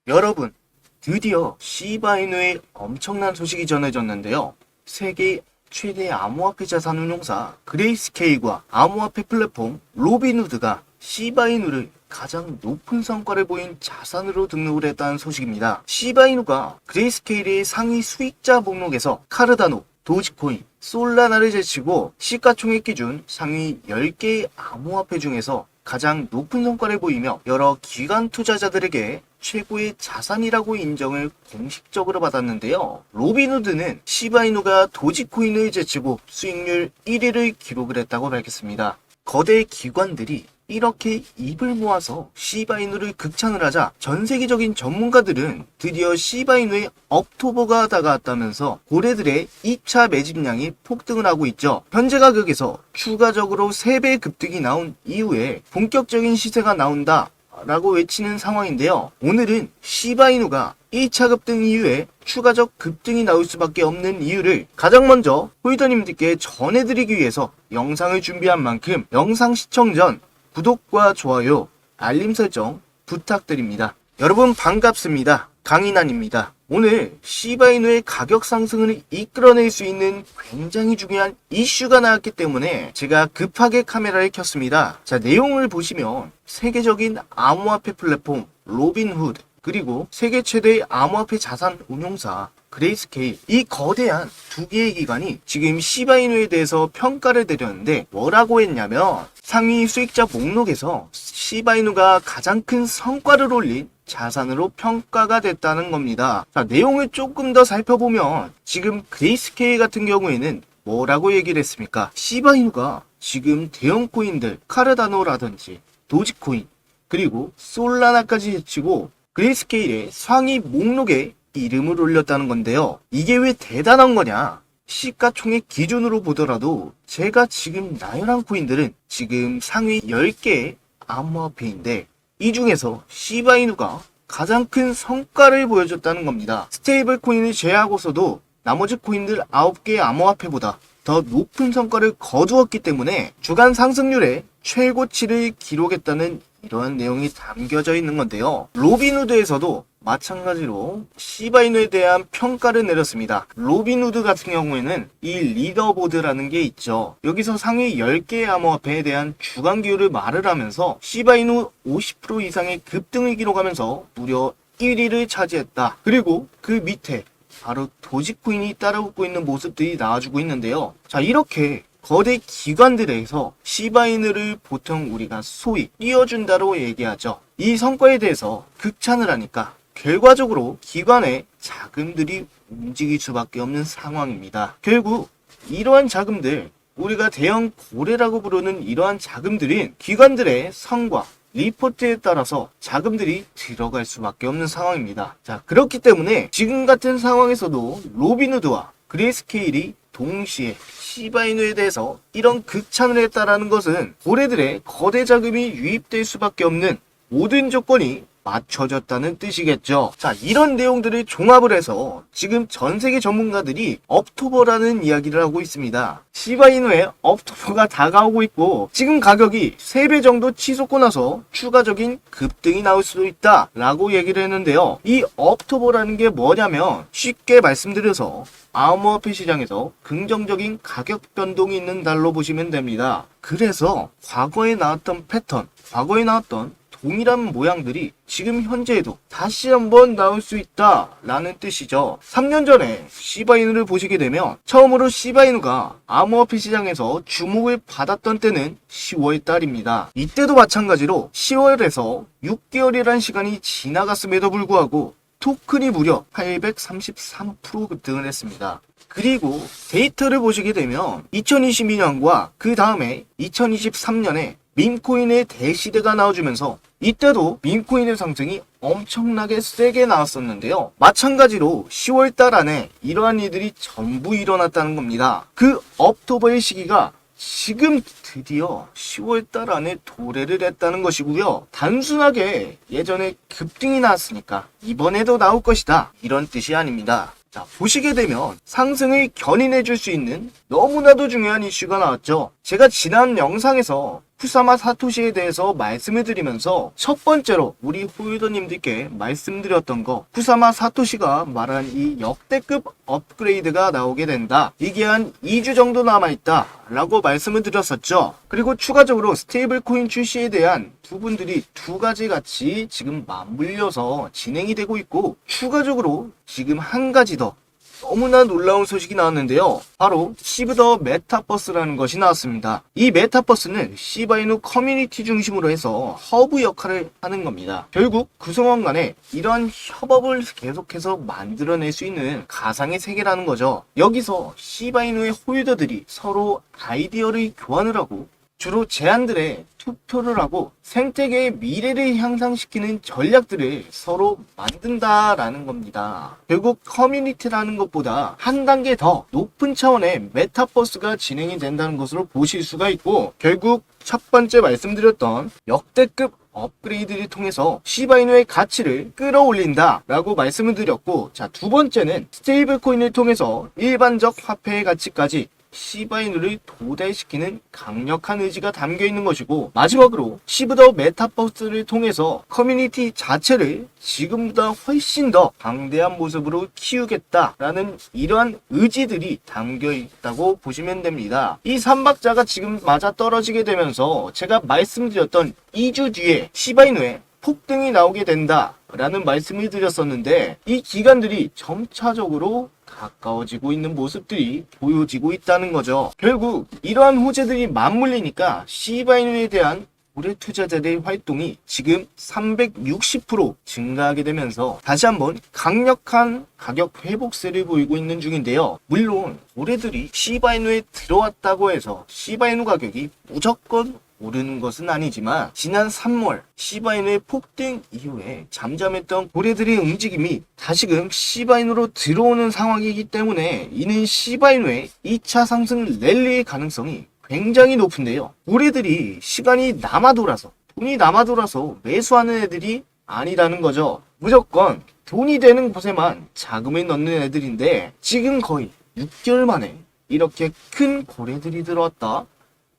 여러분, 드디어 시바이누의 엄청난 소식이 전해졌는데요. 세계 최대 암호화폐 자산 운용사 그레이스케일과 암호화폐 플랫폼 로빈후드가 시바이누를 가장 높은 성과를 보인 자산으로 등록을 했다는 소식입니다. 시바이누가 그레이스케일의 상위 수익자 목록에서 카르다노, 도지코인, 솔라나를 제치고 시가총액 기준 상위 10개의 암호화폐 중에서 가장 높은 성과를 보이며 여러 기관 투자자들에게 최고의 자산이라고 인정을 공식적으로 받았는데요. 로빈후드는 시바이누가 도지코인을 제치고 수익률 1위를 기록을 했다고 밝혔습니다. 거대 기관들이 이렇게 입을 모아서 시바이누를 극찬을 하자 전 세계적인 전문가들은 드디어 시바이누의 억토버가 다가왔다면서 고래들의 2차 매집량이 폭등을 하고 있죠. 현재 가격에서 추가적으로 3배 급등이 나온 이후에 본격적인 시세가 나온다 라고 외치는 상황인데요. 오늘은 시바이누가 1차 급등 이후에 추가적 급등이 나올 수밖에 없는 이유를 가장 먼저 홀더님들께 전해드리기 위해서 영상을 준비한 만큼 영상 시청 전 구독과 좋아요, 알림 설정 부탁드립니다. 여러분 반갑습니다. 강인환입니다. 오늘 시바이누의 가격 상승을 이끌어낼 수 있는 굉장히 중요한 이슈가 나왔기 때문에 제가 급하게 카메라를 켰습니다. 자, 내용을 보시면 세계적인 암호화폐 플랫폼 로빈후드 그리고 세계 최대의 암호화폐 자산 운용사 그레이스케일, 이 거대한 두 개의 기관이 지금 시바이누에 대해서 평가를 내렸는데 뭐라고 했냐면 상위 수익자 목록에서 시바이누가 가장 큰 성과를 올린 자산으로 평가가 됐다는 겁니다. 자, 내용을 조금 더 살펴보면 지금 그레이스케일 같은 경우에는 뭐라고 얘기를 했습니까? 시바이누가 지금 대형 코인들 카르다노라든지 도지코인 그리고 솔라나까지 제치고 그레이스케일의 상위 목록에 이름을 올렸다는 건데요. 이게 왜 대단한 거냐? 시가총액 기준으로 보더라도 제가 지금 나열한 코인들은 지금 상위 10개의 암호화폐인데 이 중에서 시바이누가 가장 큰 성과를 보여줬다는 겁니다. 스테이블 코인을 제외하고서도 나머지 코인들 9개의 암호화폐보다 더 높은 성과를 거두었기 때문에 주간 상승률의 최고치를 기록했다는 이러한 내용이 담겨져 있는 건데요. 로빈후드에서도 마찬가지로 시바이누에 대한 평가를 내렸습니다. 로빈후드 같은 경우에는 이 리더보드라는 게 있죠. 여기서 상위 10개의 암호화폐에 대한 주간 기호를 말을 하면서 시바이누 50% 이상의 급등을 기록하면서 무려 1위를 차지했다. 그리고 그 밑에 바로 도지코인이 따라붙고 있는 모습들이 나와주고 있는데요. 자, 이렇게 거대 기관들에서 시바이누를 보통 우리가 소위 띄워준다고 얘기하죠. 이 성과에 대해서 극찬을 하니까 결과적으로 기관의 자금들이 움직일 수밖에 없는 상황입니다. 결국 이러한 자금들, 우리가 대형 고래라고 부르는 이러한 자금들인 기관들의 성과, 리포트에 따라서 자금들이 들어갈 수밖에 없는 상황입니다. 자, 그렇기 때문에 지금 같은 상황에서도 로빈후드와 그레이스케일이 동시에 시바이누에 대해서 이런 극찬을 했다라는 것은 고래들의 거대 자금이 유입될 수밖에 없는 모든 조건이 맞춰졌다는 뜻이겠죠. 자, 이런 내용들을 종합을 해서 지금 전 세계 전문가들이 업토버라는 이야기를 하고 있습니다. 시바이누의 업토버가 다가오고 있고 지금 가격이 3배 정도 치솟고 나서 추가적인 급등이 나올 수도 있다 라고 얘기를 했는데요. 이 업토버라는 게 뭐냐면 쉽게 말씀드려서 암호화폐 시장에서 긍정적인 가격 변동이 있는 달로 보시면 됩니다. 그래서 과거에 나왔던 패턴, 과거에 나왔던 동일한 모양들이 지금 현재에도 다시 한번 나올 수 있다 라는 뜻이죠. 3년 전에 시바이누를 보시게 되면 처음으로 시바이누가 암호화폐 시장에서 주목을 받았던 때는 10월 달입니다. 이때도 마찬가지로 10월에서 6개월이라는 시간이 지나갔음에도 불구하고 토큰이 무려 833% 급등을 했습니다. 그리고 데이터를 보시게 되면 2022년과 그 다음에 2023년에 밈코인의 대시대가 나와주면서 이때도 밈코인의 상승이 엄청나게 세게 나왔었는데요. 마찬가지로 10월달 안에 이러한 일들이 전부 일어났다는 겁니다. 그 업토버의 시기가 지금 드디어 10월달 안에 도래를 했다는 것이고요. 단순하게 예전에 급등이 나왔으니까 이번에도 나올 것이다 이런 뜻이 아닙니다. 자, 보시게 되면 상승을 견인해 줄 수 있는 너무나도 중요한 이슈가 나왔죠. 제가 지난 영상에서 쿠사마 사토시에 대해서 말씀을 드리면서 첫 번째로 우리 홀더님들께 말씀드렸던 거, 쿠사마 사토시가 말한 이 역대급 업그레이드가 나오게 된다. 이게 한 2주 정도 남아있다 라고 말씀을 드렸었죠. 그리고 추가적으로 스테이블 코인 출시에 대한 부분들이 두 가지 같이 지금 맞물려서 진행이 되고 있고, 추가적으로 지금 한 가지 더 너무나 놀라운 소식이 나왔는데요. 바로 시브 더 메타버스라는 것이 나왔습니다. 이 메타버스는 시바이누 커뮤니티 중심으로 해서 허브 역할을 하는 겁니다. 결국 구성원 간에 이러한 협업을 계속해서 만들어낼 수 있는 가상의 세계라는 거죠. 여기서 시바이누의 홀더들이 서로 아이디어를 교환을 하고 주로 제안들에 투표를 하고 생태계의 미래를 향상시키는 전략들을 서로 만든다라는 겁니다. 결국 커뮤니티라는 것보다 한 단계 더 높은 차원의 메타버스가 진행이 된다는 것으로 보실 수가 있고, 결국 첫 번째 말씀드렸던 역대급 업그레이드를 통해서 시바이누의 가치를 끌어올린다 라고 말씀을 드렸고, 자, 두 번째는 스테이블 코인을 통해서 일반적 화폐의 가치까지 시바이누를 도달시키는 강력한 의지가 담겨 있는 것이고, 마지막으로 시브 더 메타버스를 통해서 커뮤니티 자체를 지금보다 훨씬 더 방대한 모습으로 키우겠다라는 이러한 의지들이 담겨 있다고 보시면 됩니다. 이 삼박자가 지금 맞아 떨어지게 되면서 제가 말씀드렸던 2주 뒤에 시바이누의 폭등이 나오게 된다 라는 말씀을 드렸었는데, 이 기간들이 점차적으로 가까워지고 있는 모습들이 보여지고 있다는 거죠. 결국 이러한 호재들이 맞물리니까 시바이누에 대한 고래 투자자들의 활동이 지금 360% 증가하게 되면서 다시 한번 강력한 가격 회복세를 보이고 있는 중인데요. 물론 고래들이 시바이누에 들어왔다고 해서 시바이누 가격이 무조건 오르는 것은 아니지만, 지난 3월 시바이누의 폭등 이후에 잠잠했던 고래들의 움직임이 다시금 시바이누로 들어오는 상황이기 때문에 이는 시바이누의 2차 상승 랠리의 가능성이 굉장히 높은데요. 고래들이 시간이 남아 돌아서, 돈이 남아 돌아서 매수하는 애들이 아니라는 거죠. 무조건 돈이 되는 곳에만 자금을 넣는 애들인데, 지금 거의 6개월 만에 이렇게 큰 고래들이 들어왔다.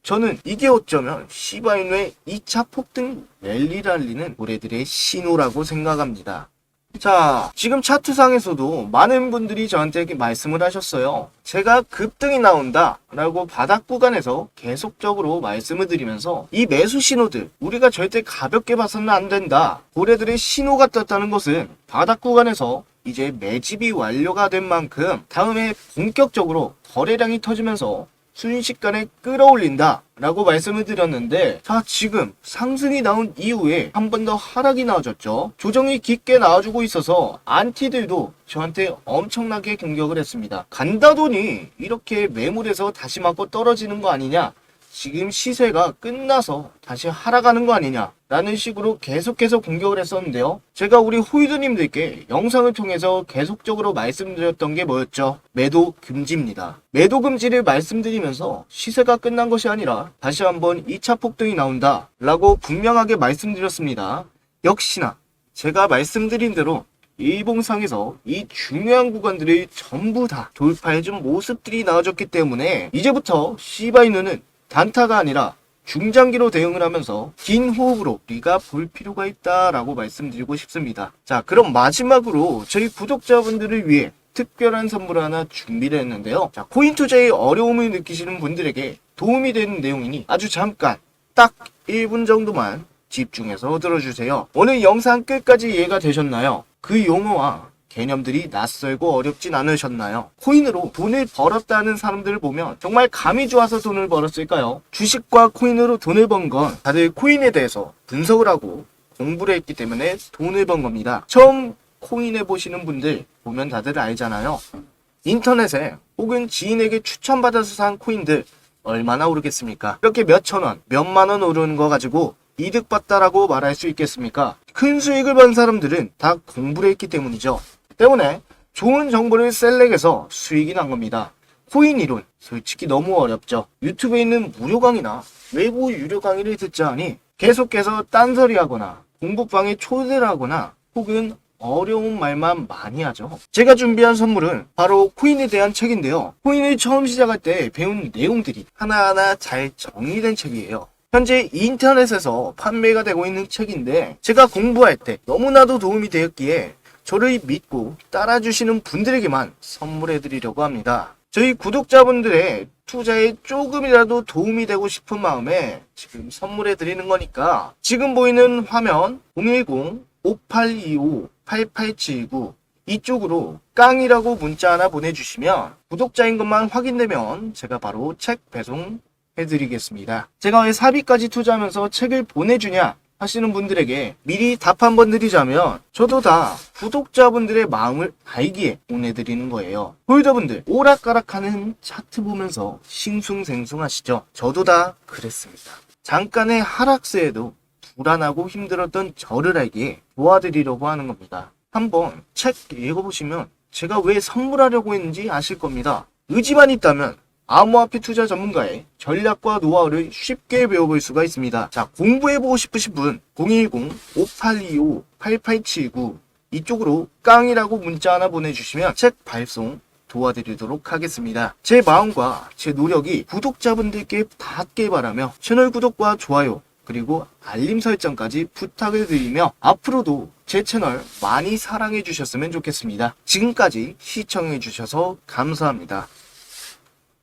저는 이게 어쩌면 시바이누의 2차 폭등 랠리를 고래들의 신호라고 생각합니다. 자, 지금 차트상에서도 많은 분들이 저한테 이렇게 말씀을 하셨어요. 제가 급등이 나온다 라고 바닥 구간에서 계속적으로 말씀을 드리면서 이 매수 신호들 우리가 절대 가볍게 봐서는 안 된다. 고래들의 신호가 떴다는 것은 바닥 구간에서 이제 매집이 완료가 된 만큼 다음에 본격적으로 거래량이 터지면서 순식간에 끌어올린다 라고 말씀을 드렸는데, 자, 지금 상승이 나온 이후에 한 번 더 하락이 나와줬죠. 조정이 깊게 나와주고 있어서 안티들도 저한테 엄청나게 공격을 했습니다. 간다더니 이렇게 매물에서 다시 맞고 떨어지는 거 아니냐, 지금 시세가 끝나서 다시 하락하는 거 아니냐 라는 식으로 계속해서 공격을 했었는데요. 제가 우리 홀더님들께 영상을 통해서 계속적으로 말씀드렸던 게 뭐였죠? 매도 금지입니다. 매도 금지를 말씀드리면서 시세가 끝난 것이 아니라 다시 한번 2차 폭등이 나온다 라고 분명하게 말씀드렸습니다. 역시나 제가 말씀드린 대로 일봉상에서 이 중요한 구간들을 전부 다 돌파해준 모습들이 나와줬기 때문에 이제부터 시바이누는 단타가 아니라 중장기로 대응을 하면서 긴 호흡으로 우리가 볼 필요가 있다라고 말씀드리고 싶습니다. 자, 그럼 마지막으로 저희 구독자분들을 위해 특별한 선물을 하나 준비를 했는데요. 자, 코인 투자에 어려움을 느끼시는 분들에게 도움이 되는 내용이니 아주 잠깐 딱 1분 정도만 집중해서 들어주세요. 오늘 영상 끝까지 이해가 되셨나요? 그 용어와 개념들이 낯설고 어렵진 않으셨나요? 코인으로 돈을 벌었다는 사람들을 보면 정말 감이 좋아서 돈을 벌었을까요? 주식과 코인으로 돈을 번 건 다들 코인에 대해서 분석을 하고 공부를 했기 때문에 돈을 번 겁니다. 처음 코인해 보시는 분들 보면 다들 알잖아요. 인터넷에 혹은 지인에게 추천받아서 산 코인들 얼마나 오르겠습니까? 이렇게 몇천 원, 몇만 원 오르는 거 가지고 이득 봤다라고 말할 수 있겠습니까? 큰 수익을 본 사람들은 다 공부를 했기 때문이죠. 때문에 좋은 정보를 셀렉해서 수익이 난 겁니다. 코인 이론 솔직히 너무 어렵죠. 유튜브에 있는 무료 강의나 외부 유료 강의를 듣자 하니 계속해서 딴소리 하거나 공부방에 초대를 하거나 혹은 어려운 말만 많이 하죠. 제가 준비한 선물은 바로 코인에 대한 책인데요. 코인을 처음 시작할 때 배운 내용들이 하나하나 잘 정리된 책이에요. 현재 인터넷에서 판매가 되고 있는 책인데 제가 공부할 때 너무나도 도움이 되었기에 저를 믿고 따라주시는 분들에게만 선물해 드리려고 합니다. 저희 구독자분들의 투자에 조금이라도 도움이 되고 싶은 마음에 지금 선물해 드리는 거니까 지금 보이는 화면 010-5825-8879 이쪽으로 깡이라고 문자 하나 보내주시면 구독자인 것만 확인되면 제가 바로 책 배송해드리겠습니다. 제가 왜 사비까지 투자하면서 책을 보내주냐 하시는 분들에게 미리 답 한번 드리자면 저도 다 구독자분들의 마음을 알기에 보내드리는 거예요. 홀더분들 오락가락하는 차트 보면서 싱숭생숭하시죠? 저도 다 그랬습니다. 잠깐의 하락세에도 불안하고 힘들었던 저를 알기에 도와드리려고 하는 겁니다. 한번 책 읽어보시면 제가 왜 선물하려고 했는지 아실 겁니다. 의지만 있다면 암호화폐 투자 전문가의 전략과 노하우를 쉽게 배워볼 수가 있습니다. 자, 공부해보고 싶으신 분 010-5825-8879 이쪽으로 깡이라고 문자 하나 보내주시면 책 발송 도와드리도록 하겠습니다. 제 마음과 제 노력이 구독자분들께 닿게 바라며 채널 구독과 좋아요 그리고 알림 설정까지 부탁을 드리며 앞으로도 제 채널 많이 사랑해 주셨으면 좋겠습니다. 지금까지 시청해 주셔서 감사합니다.